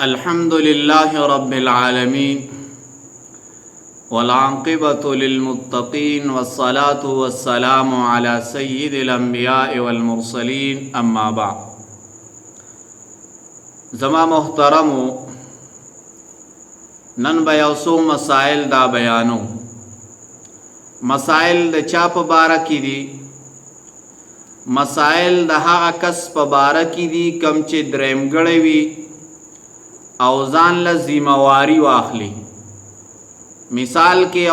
الحمد لله رب العالمين والعاقبة للمتقين والصلاة والسلام على سيد الأنبياء والمرسلين أما بعد. زما محترمو نن به یو څو مسائل دا بیانو. مسائل د چا په باره کې دي؟ مسائل د هغه کس په باره کې دي کم چې درېمګړی وي او ځان له ذمہواری واخلي. مثال کې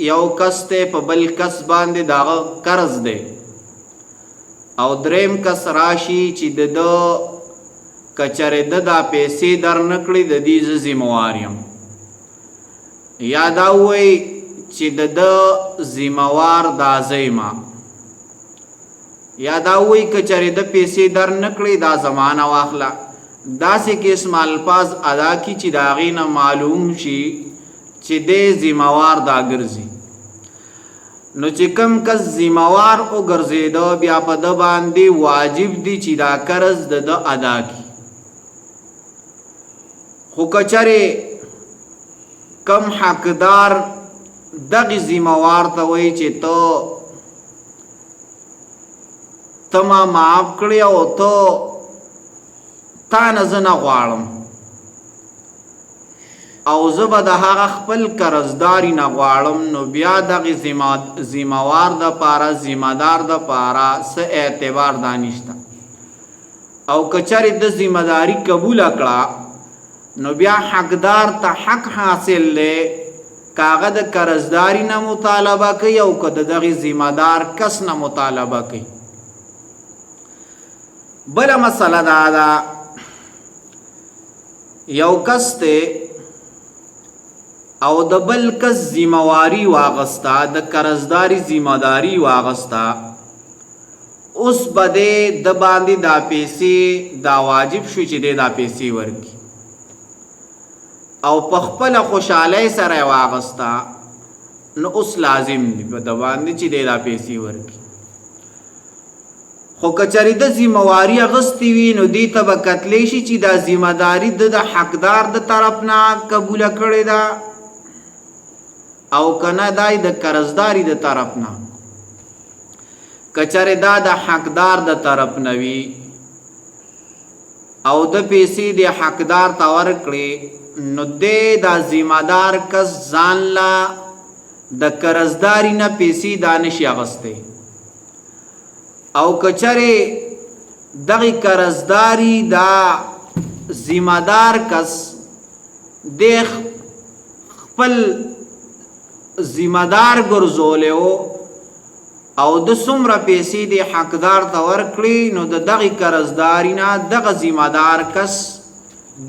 یو کس ته په بل کس باندې داغه قرض دی او درېم کس راشي چې د کچره د دا پیسې در نکړي د دې ذمہواریم، یا دا وایي چې د ذمہوار دا زیما، یا دا وایي کچره د پیسې در نکړي دا زمانہ واخله. داسې قسم الفاظ ادا کی چې دا غینه معلوم شي چې د ذمہوار دا ګرځي. نو چې کم کس ذمہوار او ګرځیدو بیا په د باندې واجب دي چې دا قرض د ادا کی. خو کچره کم حقدار دغه ذمہوار ته وایي چې ته ما معاف کړی او تا نه زه نه غواړم او زه به د هغه خپل قرضداري نه غواړم، نو بیا دغه ذمہوار د پاره ذمہدار د پاره څه اعتبار دانشته. او کچره د ذمہداری قبول کړه نو بیا حقدار ته حق حاصل لې، کاغه د قرضداري نه مطالبه کوي او که دغه ذمہدار کس نه مطالبه کوي. بل مسله دا ده، یو کس ته او د بل کس ذمہواری واغستا، د قرضداري ذمہداری واغستا، اوس بده د باندې دا پیسې دا واجب شو چې دا پیسې ورکي او په خپل خوشحالۍ سره واغستا، نو اوس لازم دی په د باندې چې دا پیسې ورکي. خو کچری د ذمہواری اغستی وي نو دی ته به کتلی شي چې دا ذمہداری د حقدار د طرف نه قبول کړی ده او کنه دای د قرضداري د طرف نه. کچره دا د حقدار د طرف نه وي او د پیسې د حقدار ته ورکړي، نو د ذمہدار کس ځان لا د قرضداري نه پیسې دانشي اغسته. او کچره دغه قرضداري دا ذمہدار کس د خپل ذمہدار ګرځولیو او د څومره پیسې د حقدار ته ورکړي، نو د دغه قرضداري نه دغه ذمہدار کس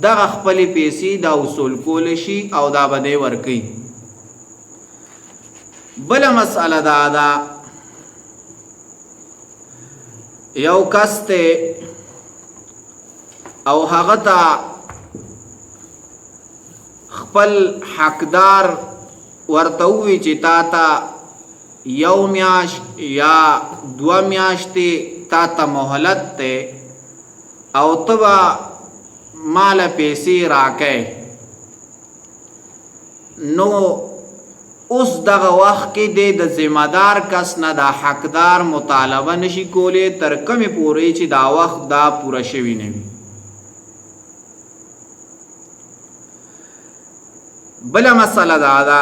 دغه خپل پیسې دا وصول کول شي او دا به ورکړي. بل مسئله دا ده، یو کس ته او هغه ته خپل حقدار ورته وی چې تا ته یو میاشت یا دو میاشتې تا ته مهلت ته او ته به مال پیسې راکې، نو اوس دغه وخت کې د ذمہدار کس نه دا حقدار مطالبه نشي کولی تر کومې پورې چې دا وخت دا پوره شوی نه وي. بله مسله دا ده،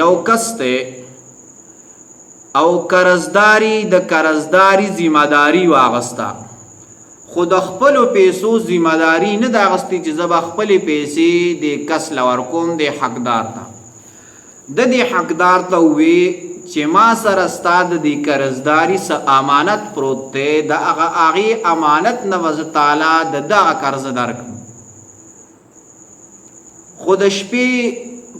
یو کس ته او قرضداري د قرضداري ذمہداری واغستا، خو د خپلو پیسو ذمہداری نه دا اغستی چې زه به خپلې پیسې د کس له ورکوم د حقدار ته. د دې حقدار ته ووی چې ما سره ستا د دې قرضداري څه امانت پروت دی، د هغې امانت نه به زه تعالی د دغه قرض درکړم، خو د شپې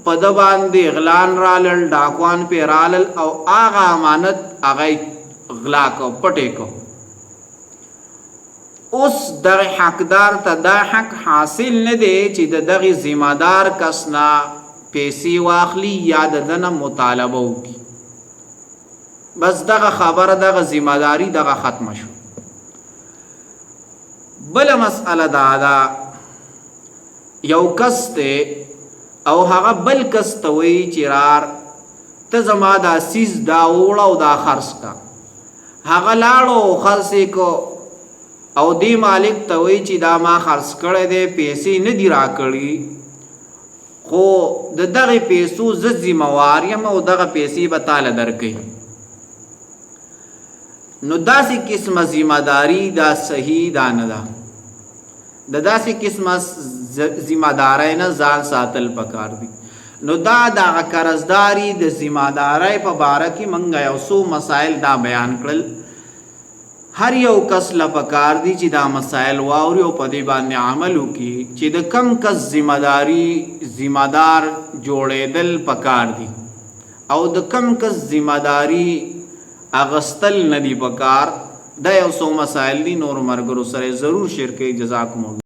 په د باندې غلان رالل، ډاکوان پې رالل او هغه امانت هغه غلا کو پټې کو. اوس دغه حقدار ته دا حق حاصل نه دی چې د دغه ذمہدار کس نه پیسې واخلي یا د دنه مطالبه وکړي. بس دغه خبره دغه ذمہداری دغه ختم شو. بل مسئله دا ده یو کس ته او هغه بل کس ته وایي چې رار ته زما دا سیز دا وړه او دا خرڅ کا. هغه لاړو خرڅ یې کو او دی مالک ته وایي چې دا ما خرڅ کړی دی پیسې نه دي راکړي خو د دغه پیسو زه ذمہوار یم او دغه پیسې به تاله درکوي. نو داسې قسمه ذمہداري دا صحیح دا نه ده. د داسې قسمه ذمہدارۍ نه ځان ساتل پکار دي. نو دا دغه قرضداري د ذمہدارۍ په باره کې موږ یو څو مسایل دا بیان کړل. هر یو کس له پکار دي چې دا مسایل واوري او په دې باندې عمل وکړي چې د کم کس ذمہدار جوړېدل پکار دي او د کم کس ذمہداري اغستل نه دي پکار. دا یو څو مسایل دي، نور مرګرو سره ضرور شیر کوي. جزاکم الله.